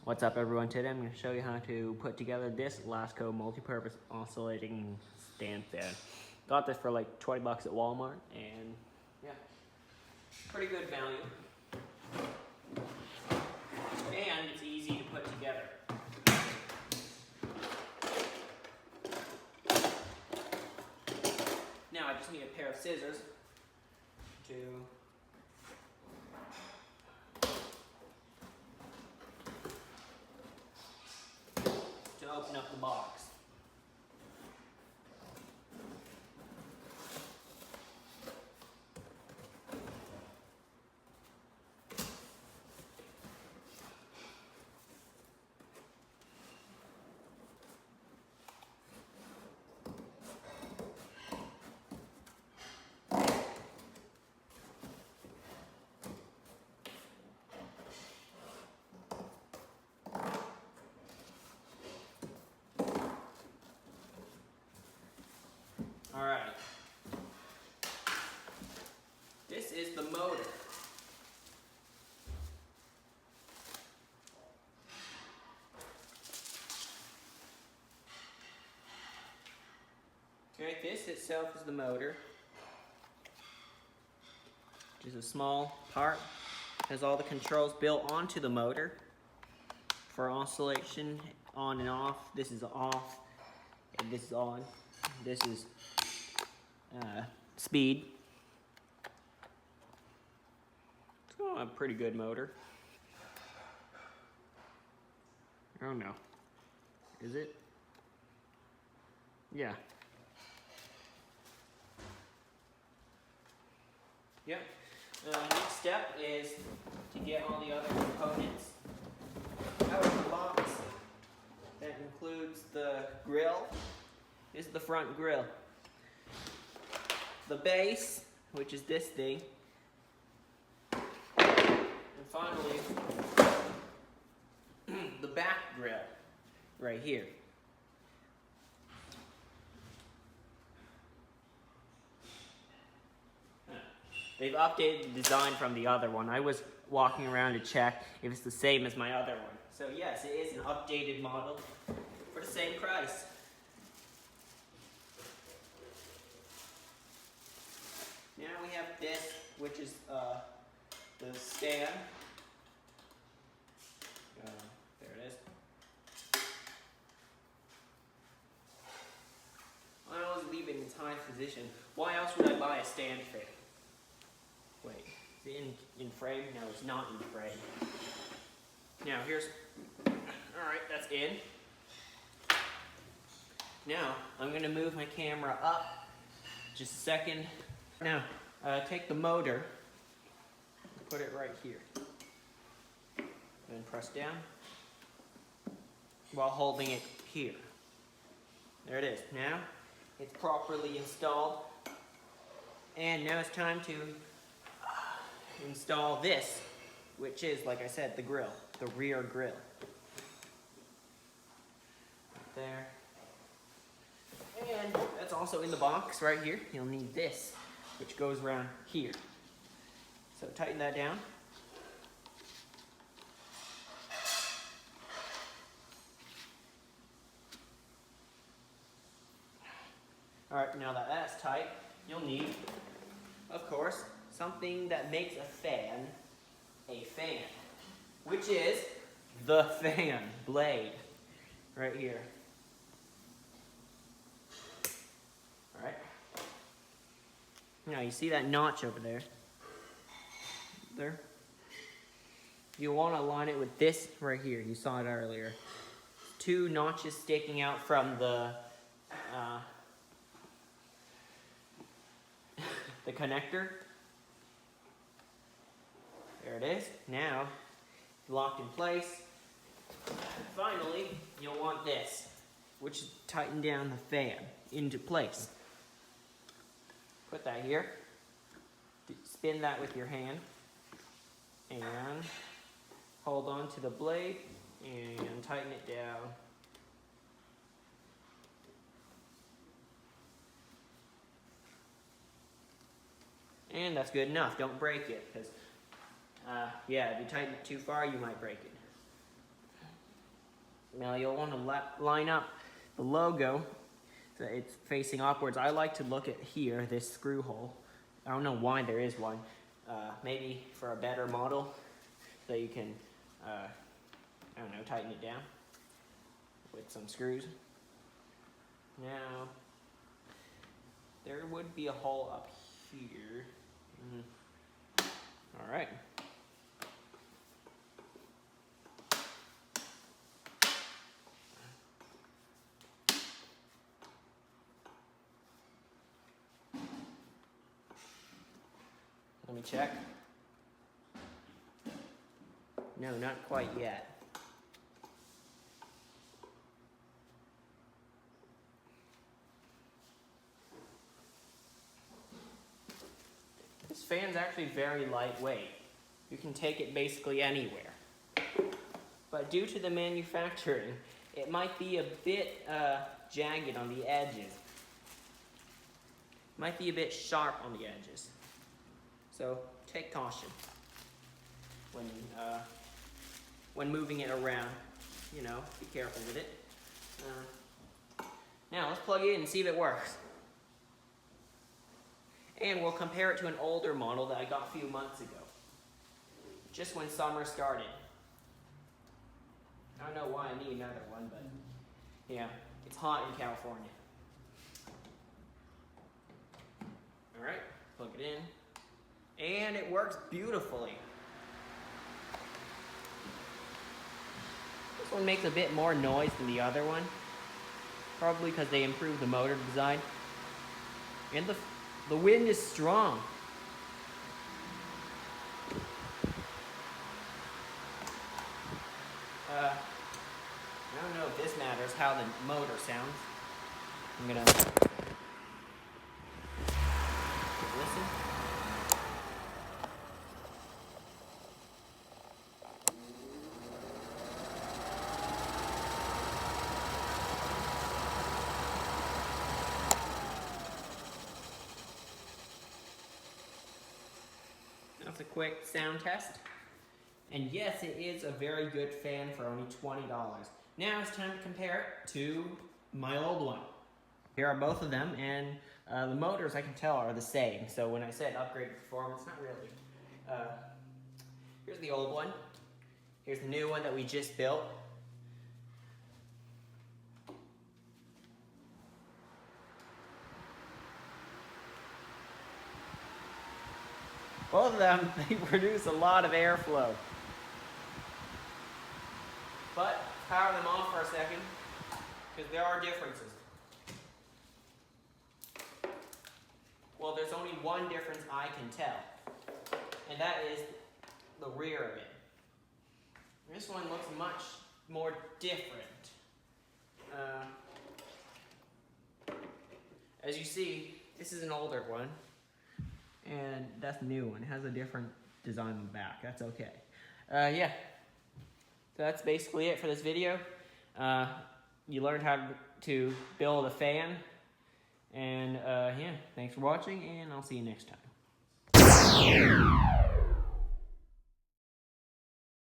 What's up everyone, today I'm going to show you how to put together this Lasko multi-purpose oscillating stand fan. Got this for like 20 bucks at Walmart and yeah, pretty good value. And it's easy to put together. Now I just need a pair of scissors to open up the box. Alright, this is the motor. Okay, this itself is the motor, which is a small part. Has all the controls built onto the motor for oscillation, on and off. This is off, and this is on. This is speed. It's got a pretty good motor. Oh no. Is it? Yeah. Yep. Next step is to get all the other components out of the box. That includes the grill. This is the front grill. The base, which is this thing. And finally, the back grill, right here. They've updated the design from the other one. I was walking around to check if it's the same as my other one. So yes, it is an updated model for the same price. Now we have this, which is the stand. There it is. I always leave it in its high position. Why else would I buy a stand fan? Wait, is it in frame? No, it's not in frame. Now here's, alright, that's in. Now, I'm going to move my camera up just a second. Now, take the motor, put it right here, and press down while holding it here. There it is. Now, it's properly installed, and now it's time to install this, which is, like I said, the grill, the rear grill. Right there. And that's also in the box right here. You'll need this, which goes around here. So tighten that down. Alright, now that that's tight, you'll need, of course, something that makes a fan, which is the fan blade, right here. Alright. Now you see that notch over there? There? You want to align it with this right here. You saw it earlier. Two notches sticking out from the connector. There it is. Now, locked in place. Finally, you'll want this, which tighten down the fan into place. Put that here. Spin that with your hand. And hold on to the blade and tighten it down. And that's good enough. Don't break it, because yeah, if you tighten it too far, you might break it. Now you'll want to line up the logo so it's facing upwards. I like to look at here, this screw hole. I don't know why there is one. Maybe for a better model so you can, I don't know, tighten it down with some screws. Now, there would be a hole up here. All right. Let me check. No, not quite yet. This fan's actually very lightweight. You can take it basically anywhere. But due to the manufacturing, it might be a bit jagged on the edges. Might be a bit sharp on the edges. So take caution when moving it around. You know, be careful with it. Now let's plug it in and see if it works. And we'll compare it to an older model that I got a few months ago. Just when summer started. I don't know why I need another one, but yeah, it's hot in California. Alright, plug it in. And it works beautifully. This one makes a bit more noise than the other one. Probably because they improved the motor design. And the wind is strong. I don't know if this matters, how the motor sounds. I'm gonna listen. That's a quick sound test. And yes, it is a very good fan for only $20. Now it's time to compare it to my old one. Here are both of them, and the motors, I can tell, are the same. So when I said upgraded performance, not really. Here's the old one. Here's the new one that we just built. Both of them, they produce a lot of airflow. But power them off for a second, because there are differences. Well, there's only one difference I can tell, and that is the rear of it. This one looks much more different. As you see, this is an older one, and that's the new one. It has a different design on the back. That's okay. Yeah. So that's basically it for this video. You learned how to build a fan. And yeah, thanks for watching, and I'll see you next time.